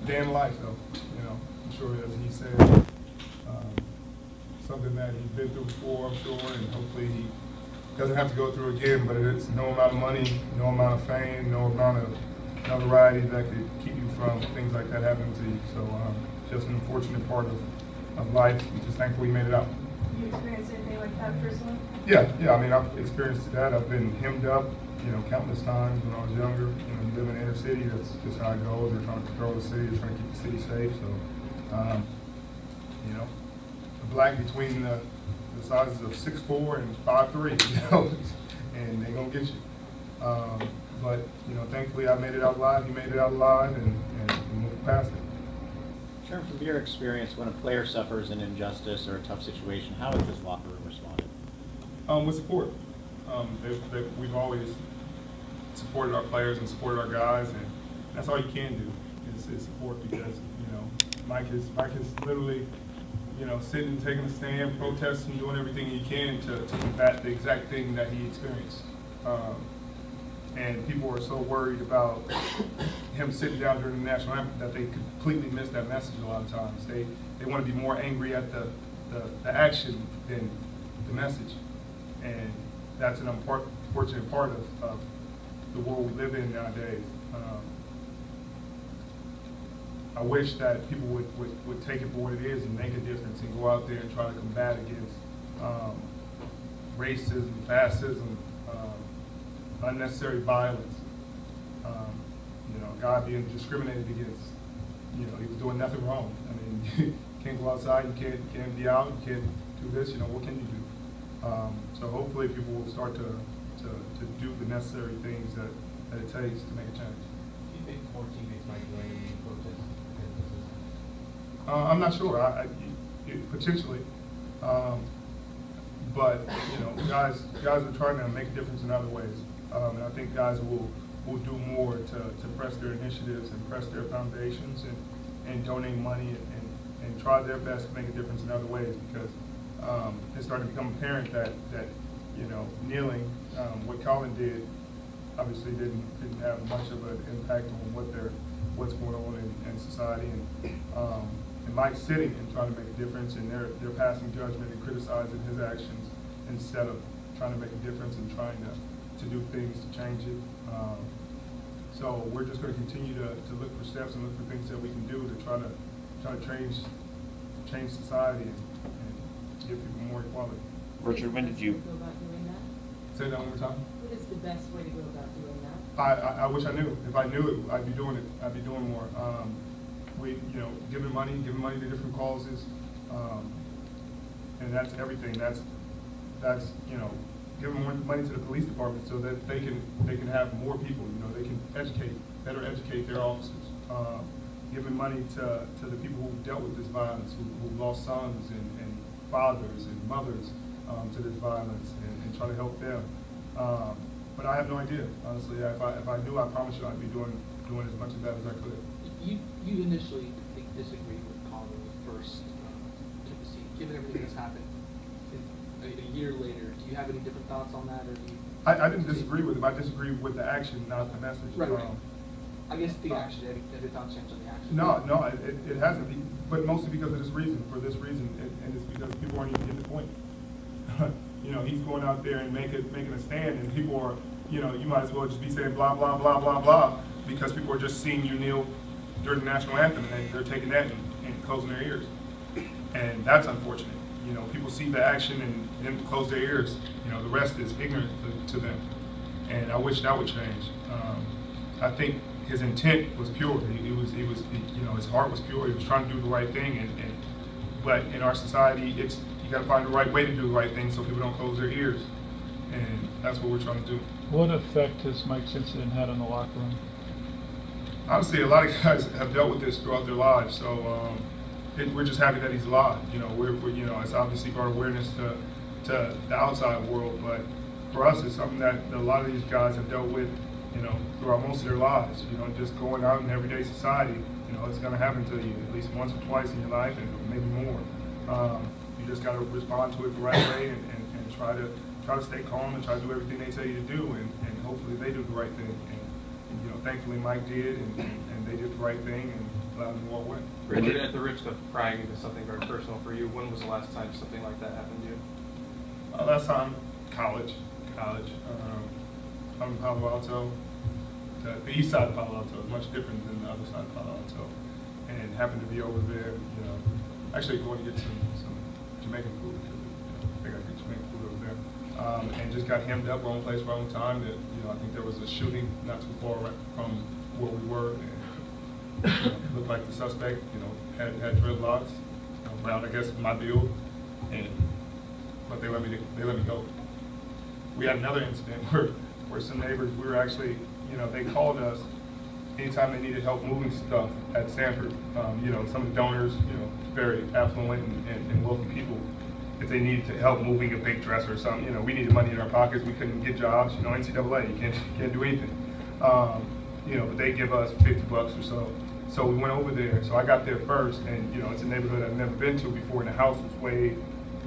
day in life, though. I'm sure, as he said, something that he's been through before, I'm sure, and hopefully he doesn't have to go through again. But it's no amount of money, no amount of fame, no amount of notoriety that could keep you from things like that happening to you. So just an unfortunate part of life. I'm just thankful he made it out. You experienced anything like that personally? Yeah. I mean, I've experienced that. I've been hemmed up, countless times when I was younger. You live in the inner city. That's just how it goes. They're trying to control the city. They're trying to keep the city safe. So, the black between the sizes of 6'4" and 5'3", and they're gonna get you. But thankfully I made it out alive. He made it out alive, and moved past it. Sherman, from your experience, when a player suffers an injustice or a tough situation, how has this locker room responded? With support. We've always supported our players and supported our guys, and that's all you can do is support, because Mike is literally sitting, taking a stand, protesting, doing everything he can to combat the exact thing that he experienced. And people are so worried about him sitting down during the national anthem that they completely miss that message a lot of times. They want to be more angry at the action than the message. And that's an unfortunate part of the world we live in nowadays. I wish that people would take it for what it is and make a difference and go out there and try to combat against racism, fascism, unnecessary violence. A guy being discriminated against. He was doing nothing wrong. I mean, you can't go outside, you can't be out, you can't do this. What can you do? So hopefully people will start to do the necessary things that it takes to make a change. Do you think more teammates might join in the protest? I'm not sure. Potentially, but guys are trying to make a difference in other ways, and I think guys will do more to press their initiatives and press their foundations and donate money and try their best to make a difference in other ways, because it's starting to become apparent that kneeling, what Colin did, obviously didn't have much of an impact on what's going on in society, and Mike's sitting and trying to make a difference, and they're passing judgment and criticizing his actions instead of trying to make a difference and trying to do things to change it. So we're just going to continue to look for steps and look for things that we can do to try to change society and give people more equality. Richard, when did you? Go about doing that? Say that one more time. What is the best way to go about doing that? I wish I knew. If I knew it, I'd be doing it. I'd be doing more. Giving money to different causes, and that's everything. That's giving more money to the police department so that they can have more people. They can better educate their officers. Giving money to the people who dealt with this violence, who lost sons and fathers and mothers to this violence, and try to help them. But I have no idea, honestly. If I knew, I promise you I'd be doing as much of that as I could. You initially disagreed with Colin when you first took the seat. Given everything that's happened a year later, do you have any different thoughts on that, or do you? I didn't disagree with him. I disagree with the action, not the message. Right. I guess the action. Have your thoughts changed on the action? No, it hasn't. But mostly because of this reason. For this reason, and it's because people aren't even getting the point. He's going out there and making a stand, and people are, you might as well just be saying blah blah blah blah blah, because people are just seeing you kneel during the national anthem, and they're taking that and closing their ears, and that's unfortunate. People see the action and then close their ears. The rest is ignorant to them, and I wish that would change. I think his intent was pure. His heart was pure. He was trying to do the right thing, but in our society, you got to find the right way to do the right thing so people don't close their ears, and that's what we're trying to do. What effect has Mike's incident had on the locker room? Honestly, a lot of guys have dealt with this throughout their lives, so we're just happy that he's alive. It's obviously brought awareness to the outside world, but for us, it's something that a lot of these guys have dealt with, throughout most of their lives. Just going out in everyday society, it's going to happen to you at least once or twice in your life, and maybe more. You just got to respond to it the right way and try to stay calm and try to do everything they tell you to do, and hopefully they do the right thing. And thankfully Mike did, and they did the right thing and allowed them to walk away. Richard, at the risk of prying into something very personal for you, when was the last time something like that happened to you? Last time, college. I'm in Palo Alto. The east side of Palo Alto is much different than the other side of Palo Alto, and happened to be over there. Actually going to get some Jamaican food because they got good Jamaican food over there, and just got hemmed up, wrong place, wrong time. That I think there was a shooting not too far from where we were, and looked like the suspect had dreadlocks, around I guess my build, but they let me go. We had another incident where some neighbors, we were actually, they called us anytime they needed help moving stuff at Stanford. Some of the donors, very affluent and wealthy people, if they needed to help moving a big dresser or something, we needed money in our pockets, we couldn't get jobs, NCAA, you can't do anything. But they give us $50 or so. So we went over there. So I got there first, and it's a neighborhood I've never been to before, and the house was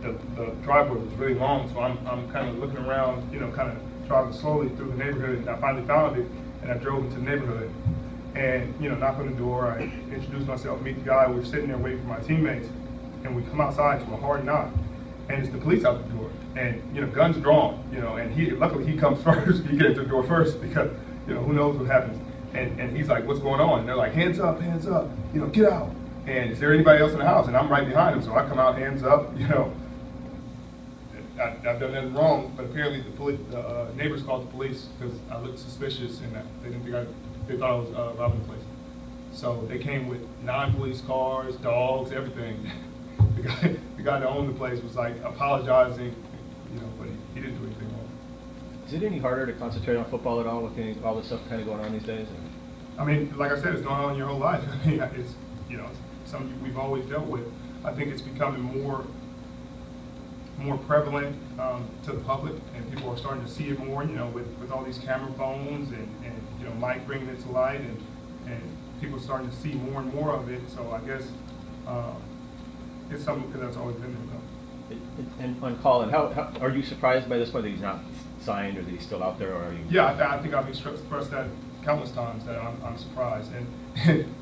the driveway was really long, so I'm kind of looking around, kind of driving slowly through the neighborhood, and I finally found it, and I drove into the neighborhood. And, knock on the door, I introduced myself, meet the guy, we're sitting there waiting for my teammates, and we come outside to a hard knock, and it's the police out the door, and, guns drawn, and luckily he comes first, he gets to the door first, because, who knows what happens. And he's like, what's going on? And they're like, hands up, get out. And is there anybody else in the house? And I'm right behind him, so I come out, hands up, I've done nothing wrong, but apparently the neighbors called the police because I looked suspicious, and they didn't think they thought I was robbing the place. So they came with 9 police cars, dogs, everything. The guy that owned the place was like apologizing, but he didn't do anything wrong. Is it any harder to concentrate on football at all with all this stuff kind of going on these days? I mean, like I said, it's going on your whole life. I mean, it's something we've always dealt with. I think it's becoming more prevalent to the public, and people are starting to see it more, with all these camera phones and Mike bringing it to light, and people are starting to see more and more of it. So I guess it's something that's always been there. And on Colin, how are you surprised by this one, that he's not signed or that he's still out there, or are you? Yeah, I think I've expressed that countless times, that I'm surprised, and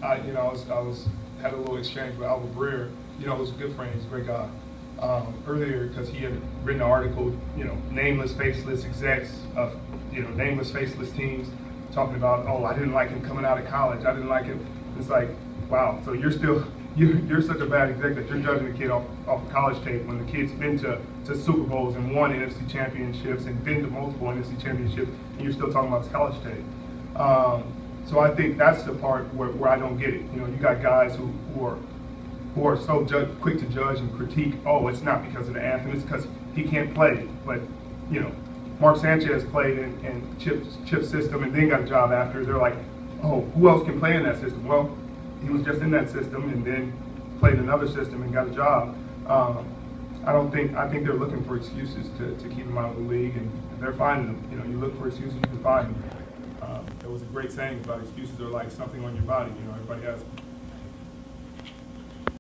I had a little exchange with Albert Breer, who's a good friend, he's a great guy. Earlier, because he had written an article, nameless, faceless execs of, nameless, faceless teams, talking about, oh, I didn't like him coming out of college, I didn't like him. It's like, wow, so you're such a bad exec that you're judging a kid off of college tape when the kid's been to Super Bowls and won NFC championships and been to multiple NFC championships, and you're still talking about his college tape. So I think that's the part where I don't get it. You got guys who are so quick to judge and critique, oh, it's not because of the anthem, it's because he can't play. But, Mark Sanchez played in Chip's system and then got a job after. They're like, oh, who else can play in that system? Well, he was just in that system and then played another system and got a job. I think they're looking for excuses to keep him out of the league, and they're finding them. You look for excuses, you can find them. There was a great saying about excuses are like something on your body. Everybody has